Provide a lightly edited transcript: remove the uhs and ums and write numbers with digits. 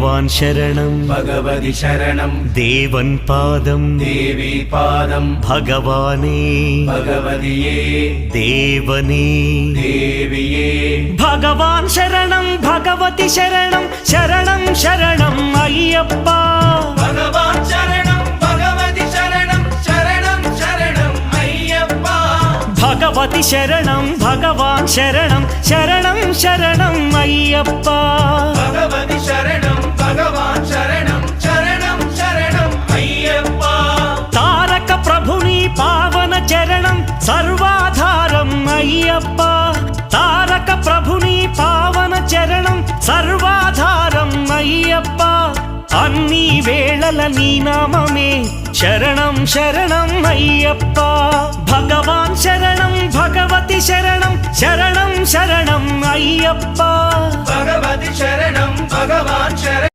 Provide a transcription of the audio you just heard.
ഭഗവാൻ ശരണം ഭഗവതി ശരണം ദേവൻ പാദം ദേവി പാദം ഭഗവാനേ ഭഗവതിയേ ദേവനേ ദേവിയേ ഭഗവാൻ ശരണം ഭഗവതി ശരണം ശരണം ശരണം അയ്യപ്പ ഭഗവാൻ ശരണം ഭഗവതി ശരണം ശരണം ശരണം അയ്യപ്പ ഭഗവതി ശരണം ഭഗവാൻ ശരണം ശരണം ശരണം അയ്യപ്പ ഭഗവതി ശരണം ഭഗവാൻ ശരണം ശരണം ശരണം അയ്യപ്പ താരക ప్రభుని పావన చరణం సర్వాధారం అయ్యప్ప తారక ప్రభుని పావన చరణం సర్వాధారం అయ్యప్ప అన్ని వేళల నీ నామమే శరణం శరణం అయ్యప్ప భగవాన్ శరణం భగవతి శరణం శరణం శరణం అయ్యప్ప భగవతి శరణం భగవాన్ శరణం